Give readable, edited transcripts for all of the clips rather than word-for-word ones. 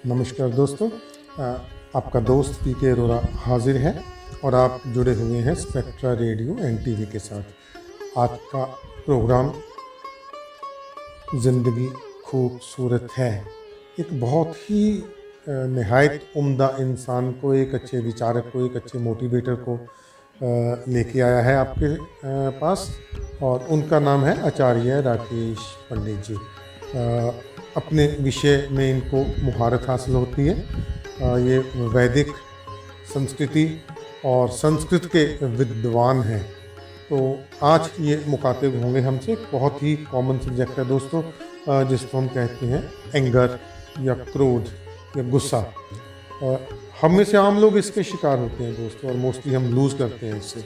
नमस्कार दोस्तों। आपका दोस्त पी के अरोरा हाजिर है और आप जुड़े हुए हैं स्पेक्ट्रा रेडियो एनटीवी के साथ। आज का प्रोग्राम ज़िंदगी खूबसूरत है। एक बहुत ही नहायत उम्दा इंसान को, एक अच्छे विचारक को, एक अच्छे मोटिवेटर को लेके आया है आपके पास, और उनका नाम है आचार्य राकेश पंडित जी। अपने विषय में इनको मुहारत हासिल होती है। ये वैदिक संस्कृति और संस्कृत के विद्वान हैं। तो आज ये मुखातिब होंगे हमसे। एक बहुत ही कॉमन सब्जेक्ट है दोस्तों, जिसको हम कहते हैं एंगर या क्रोध या गुस्सा। हम में से आम लोग इसके शिकार होते हैं दोस्तों, और मोस्टली हम लूज़ करते हैं इससे।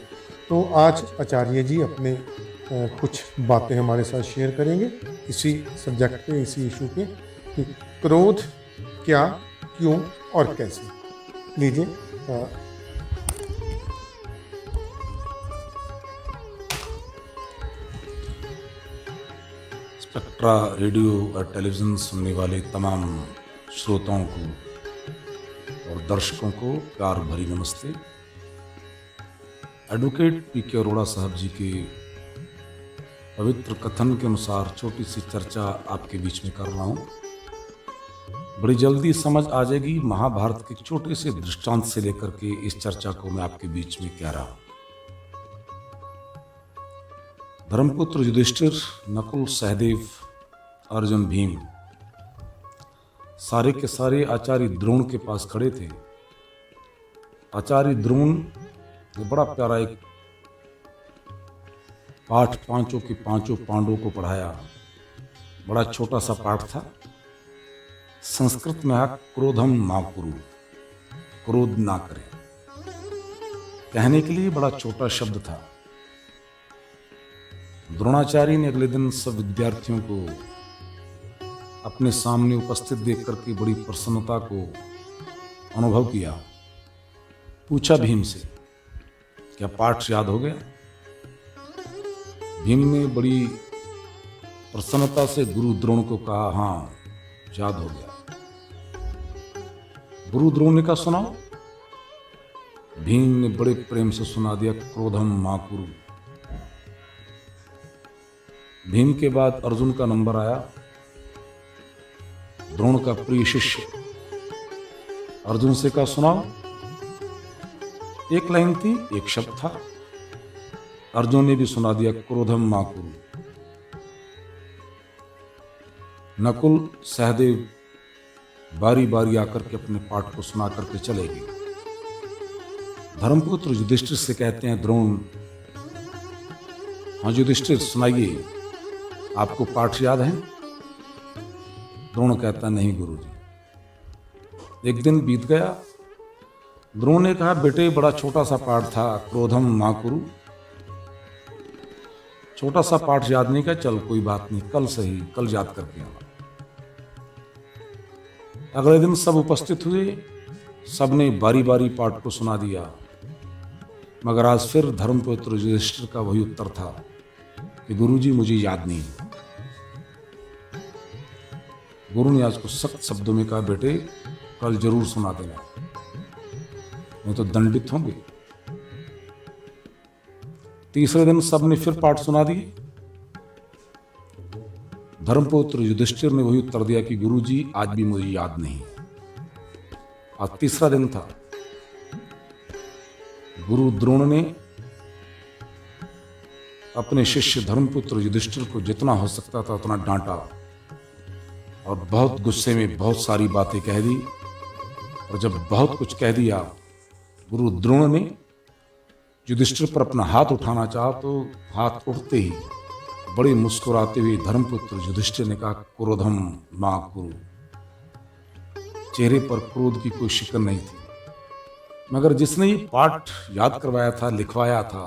तो आज आचार्य जी अपने कुछ बातें हमारे साथ शेयर करेंगे इसी सब्जेक्ट पे, इसी इशू पे, कि क्रोध क्या, क्यों और कैसे। लीजिए। स्पेक्ट्रा रेडियो और टेलीविज़न सुनने वाले तमाम श्रोताओं को और दर्शकों को प्यार भरी नमस्ते। एडवोकेट पी के अरोड़ा साहब जी के पवित्र कथन के अनुसार छोटी सी चर्चा आपके बीच में कर रहा हूँ। बड़ी जल्दी समझ आ जाएगी महाभारत के छोटे से दृष्टांत से लेकर के इस चर्चा को मैं आपके बीच में कह रहा हूँ। धर्मपुत्र युधिष्ठिर, नकुल, सहदेव, अर्जुन, भीम सारे के सारे आचार्य द्रोण के पास खड़े थे। आचार्य द्रोण ने बड़ा प्यारा एक पाठ पांचों के पांचों पांडवों को पढ़ाया। बड़ा छोटा सा पाठ था। संस्कृत में है क्रोधम मा कुरु, क्रोध ना करें। कहने के लिए बड़ा छोटा शब्द था। द्रोणाचार्य ने अगले दिन सब विद्यार्थियों को अपने सामने उपस्थित देख करके बड़ी प्रसन्नता को अनुभव किया। पूछा भीम से, क्या पाठ याद हो गया? भीम ने बड़ी प्रसन्नता से गुरु द्रोण को कहा, हाँ याद हो गया। गुरु द्रोण ने कहा, सुनाओ। भीम ने बड़े प्रेम से सुना दिया, क्रोधम मा कुरु। भीम के बाद अर्जुन का नंबर आया, द्रोण का प्रिय शिष्य। अर्जुन से कहा, सुनाओ। एक लाइन थी, एक शब्द था। अर्जुन ने भी सुना दिया, क्रोधम मा कुरु। नकुल, सहदेव बारी बारी आकर के अपने पाठ को सुना करके चले गए। धर्मपुत्र युधिष्ठिर से कहते हैं द्रोण, हाँ युधिष्ठिर सुनाइए, आपको पाठ याद है? द्रोण कहता, नहीं गुरुजी। एक दिन बीत गया। द्रोण ने कहा, बेटे बड़ा छोटा सा पाठ था, क्रोधम मा कुरु। छोटा सा पाठ याद नहीं, का चल कोई बात नहीं, कल सही, कल याद करके आना। अगले दिन सब उपस्थित हुए, सबने बारी बारी पाठ को सुना दिया। मगर आज फिर धर्मपुत्र युधिष्ठिर का वही उत्तर था कि गुरुजी मुझे याद नहीं। गुरु ने आज को सख्त शब्दों में कहा, बेटे कल जरूर सुना देना, नहीं तो दंडित होंगे। तीसरे दिन सबने फिर पाठ सुना दिए। धर्मपुत्र युधिष्ठिर ने वही उत्तर दिया कि गुरुजी आज भी मुझे याद नहीं। आज तीसरा दिन था। गुरु द्रोण ने अपने शिष्य धर्मपुत्र युधिष्ठिर को जितना हो सकता था उतना डांटा और बहुत गुस्से में बहुत सारी बातें कह दी। और जब बहुत कुछ कह दिया, गुरु द्रोण ने युधिष्ठिर पर अपना हाथ उठाना चाहा तो हाथ उठते ही बड़े मुस्कुराते हुए धर्मपुत्र युधिष्ठिर ने कहा, क्रोधम मा कुरु। चेहरे पर क्रोध की कोई शिकन नहीं थी। मगर जिसने ये पाठ याद करवाया था, लिखवाया था,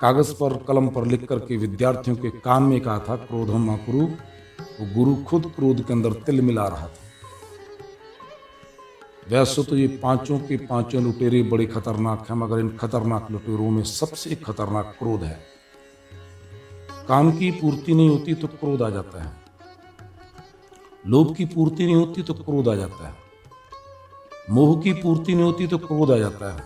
कागज पर कलम पर लिख करके विद्यार्थियों के कान में कहा था क्रोधम मा कुरु, वो गुरु खुद क्रोध के अंदर तिल मिला रहा था। वैसे तो ये पांचों के पांचों लुटेरे बड़े खतरनाक हैं, मगर इन खतरनाक लुटेरों में सबसे खतरनाक क्रोध है। काम की पूर्ति नहीं होती तो क्रोध आ जाता है। लोभ की पूर्ति नहीं होती तो क्रोध आ जाता है, मोह की पूर्ति नहीं होती तो क्रोध आ जाता है,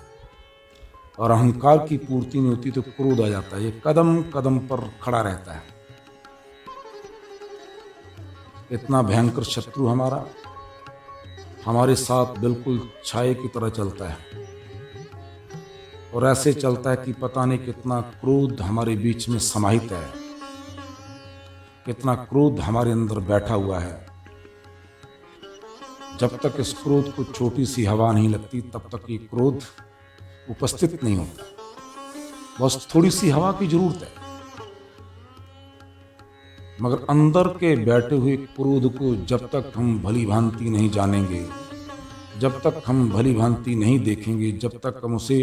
और अहंकार की पूर्ति नहीं होती तो क्रोध आ जाता है। ये कदम कदम पर खड़ा रहता है। इतना भयंकर शत्रु हमारा हमारे साथ बिल्कुल छाये की तरह चलता है, और ऐसे चलता है कि पता नहीं कितना क्रोध हमारे बीच में समाहित है, कितना क्रोध हमारे अंदर बैठा हुआ है। जब तक इस क्रोध को छोटी सी हवा नहीं लगती तब तक ये क्रोध उपस्थित नहीं होता। बस थोड़ी सी हवा की जरूरत है, मगर अंदर के बैठे हुए क्रोध को जब तक हम भली भांति नहीं जानेंगे, जब तक हम भली भांति नहीं देखेंगे, जब तक हम उसे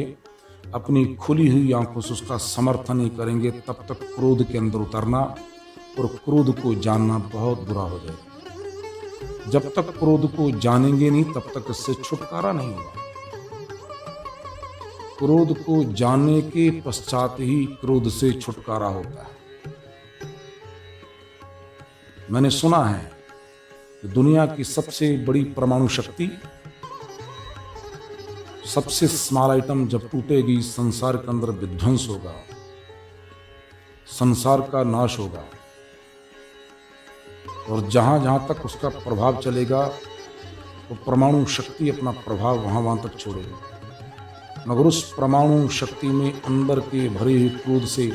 अपनी खुली हुई आंखों से उसका समर्थन नहीं करेंगे, तब तक क्रोध के अंदर उतरना और क्रोध को जानना बहुत बुरा हो जाएगा। जब तक क्रोध को जानेंगे नहीं तब तक इससे छुटकारा नहीं होगा। क्रोध को जानने के पश्चात ही क्रोध से छुटकारा होता है। मैंने सुना है कि दुनिया की सबसे बड़ी परमाणु शक्ति, सबसे स्मॉल आइटम जब टूटेगी, संसार के अंदर विध्वंस होगा, संसार का नाश होगा, और जहां जहां तक उसका प्रभाव चलेगा वो परमाणु शक्ति अपना प्रभाव वहां तक छोड़ेगी। मगर उस परमाणु शक्ति में अंदर के भरे हुए क्रोध से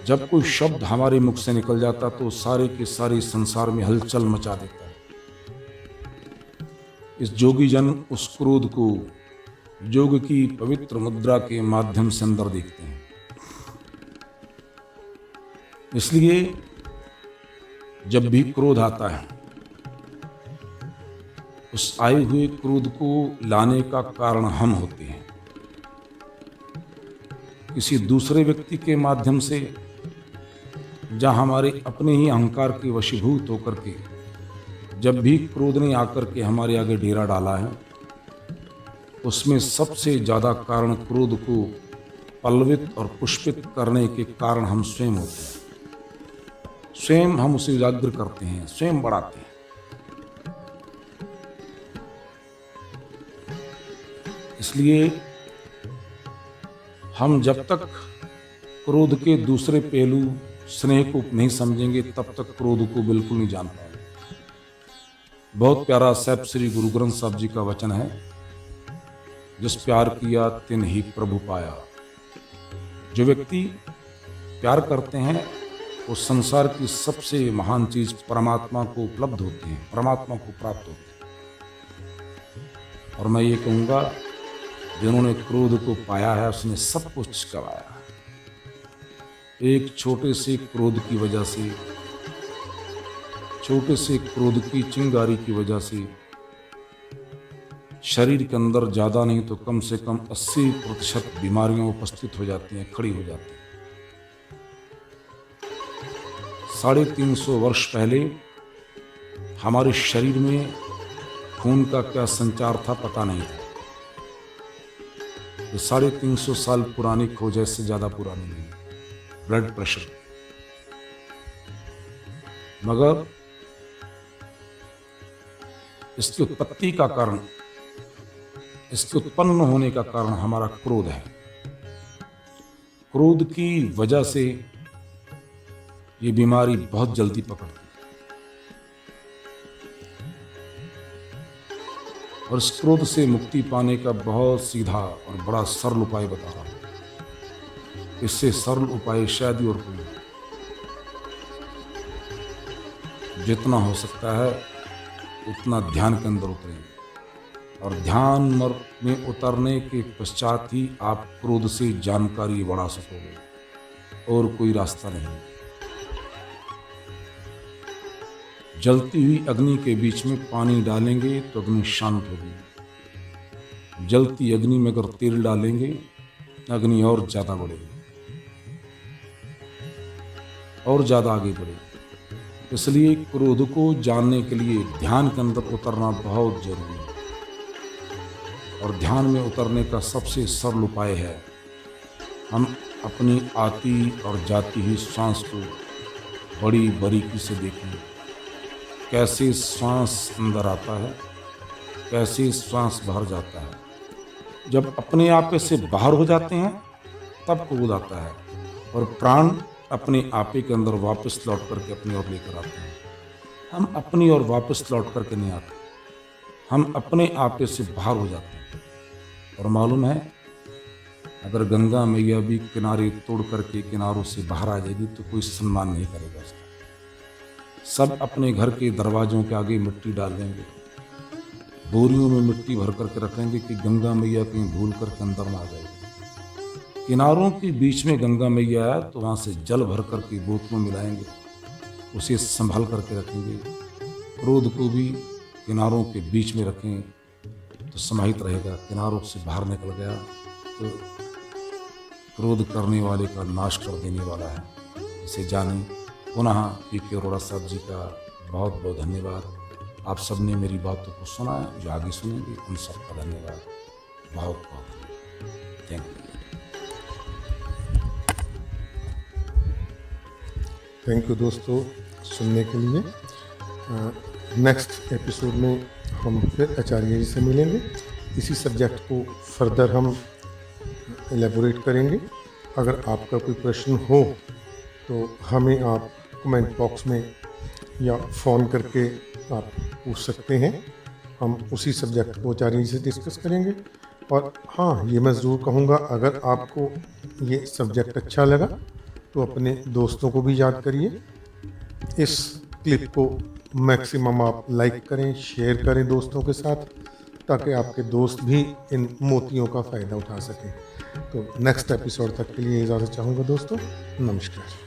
जब कोई शब्द हमारे मुख से निकल जाता तो सारे के सारे संसार में हलचल मचा देता है। इस जोगी जन उस क्रोध को योग की पवित्र मुद्रा के माध्यम से अंदर देखते हैं। इसलिए जब भी क्रोध आता है, उस आए हुए क्रोध को लाने का कारण हम होते हैं। किसी दूसरे व्यक्ति के माध्यम से, जहां हमारे अपने ही अहंकार के वशीभूत होकर के जब भी क्रोध ने आकर के हमारे आगे डेरा डाला है, उसमें सबसे ज्यादा कारण क्रोध को पल्लवित और पुष्पित करने के कारण हम स्वयं होते हैं। स्वयं हम उसे उजागर करते हैं, स्वयं बढ़ाते हैं। इसलिए हम जब तक क्रोध के दूसरे पहलू स्नेह को नहीं समझेंगे तब तक क्रोध को बिल्कुल नहीं जान पाएंगे। बहुत प्यारा साहब श्री गुरु ग्रंथ साहब जी का वचन है, जिस प्यार किया तिन ही प्रभु पाया। जो व्यक्ति प्यार करते हैं वो संसार की सबसे महान चीज परमात्मा को उपलब्ध होती है, परमात्मा को प्राप्त होती है। और मैं ये कहूँगा, जिन्होंने क्रोध को पाया है उसने सब कुछ गवाया। एक छोटे से क्रोध की वजह से, छोटे से क्रोध की चिंगारी की वजह से शरीर के अंदर ज्यादा नहीं तो कम से कम 80% बीमारियां उपस्थित हो जाती हैं, खड़ी हो जाती हैं। 350 वर्ष पहले हमारे शरीर में खून का क्या संचार था पता नहीं था। ये 350 साल पुरानी खोज है, इससे ज्यादा पुरानी नहीं। ब्लड प्रेशर, मगर इसकी उत्पत्ति का कारण, इसके उत्पन्न होने का कारण हमारा क्रोध है। क्रोध की वजह से ये बीमारी बहुत जल्दी पकड़ती है। और इस क्रोध से मुक्ति पाने का बहुत सीधा और बड़ा सरल उपाय बता रहा हूं। इससे सरल उपाय शायद ही और कोई नहीं। जितना हो सकता है उतना ध्यान के अंदर उतरेंगे, और ध्यान में उतरने के पश्चात ही आप क्रोध से जानकारी बढ़ा सकोगे, और कोई रास्ता नहीं। जलती हुई अग्नि के बीच में पानी डालेंगे तो अग्नि शांत होगी। जलती अग्नि में अगर तेल डालेंगे अग्नि और ज्यादा बढ़ेगी और ज्यादा आगे बढ़ेगी। इसलिए क्रोध को जानने के लिए ध्यान के अंदर उतरना बहुत जरूरी है। और ध्यान में उतरने का सबसे सरल उपाय है, हम अपनी आती और जाती हुई सांस को बड़ी बारीकी से देखें कैसे श्वास अंदर आता है, कैसे श्वास बाहर जाता है। जब अपने आपे से बाहर हो जाते हैं तब क्रोध आता है, और प्राण अपने आपे के अंदर वापस लौट करके अपनी ओर लेकर आते हैं। हम अपनी ओर वापस लौट करके नहीं आते, हम अपने आपे से बाहर हो जाते हैं। और मालूम है, अगर गंगा मैया भी किनारे तोड़ करके किनारों से बाहर आ जाएगी तो कोई सम्मान नहीं करेगा उसका। सब अपने घर के दरवाजों के आगे मिट्टी डाल देंगे, बोरियों में मिट्टी भर करके रखेंगे कि गंगा मैया कहीं भूल करके अंदर ना आ जाएगी। किनारों के बीच में गंगा मैया आया तो वहाँ से जल भर करके बोतलों में मिलाएंगे, उसे संभाल करके रखेंगे। क्रोध को भी किनारों के बीच में रखें तो समाहित रहेगा। किनारों से बाहर निकल गया तो क्रोध करने वाले का नाश कर देने वाला है। इसे जाने। पुनः पीके अरोड़ा साहब जी का बहुत बहुत धन्यवाद। आप सबने मेरी बातों को सुना, जो आगे सुनेंगे उन सबका धन्यवाद, बहुत बहुत थैंक यू। थैंक यू दोस्तों सुनने के लिए। नेक्स्ट एपिसोड में हम फिर आचार्य जी से मिलेंगे। इसी सब्जेक्ट को फर्दर हम एलेबोरेट करेंगे। अगर आपका कोई प्रश्न हो तो हमें आप कमेंट बॉक्स में या फ़ोन करके आप पूछ सकते हैं। हम उसी सब्जेक्ट को आचार्य जी से डिस्कस करेंगे। और हाँ, ये मैं ज़रूर कहूँगा, अगर आपको ये सब्जेक्ट अच्छा लगा तो अपने दोस्तों को भी याद करिए। इस क्लिप को मैक्सिमम आप लाइक करें, शेयर करें दोस्तों के साथ, ताकि आपके दोस्त भी इन मोतियों का फ़ायदा उठा सकें। तो नेक्स्ट एपिसोड तक के लिए इजाज़त चाहूँगा दोस्तों। नमस्कार।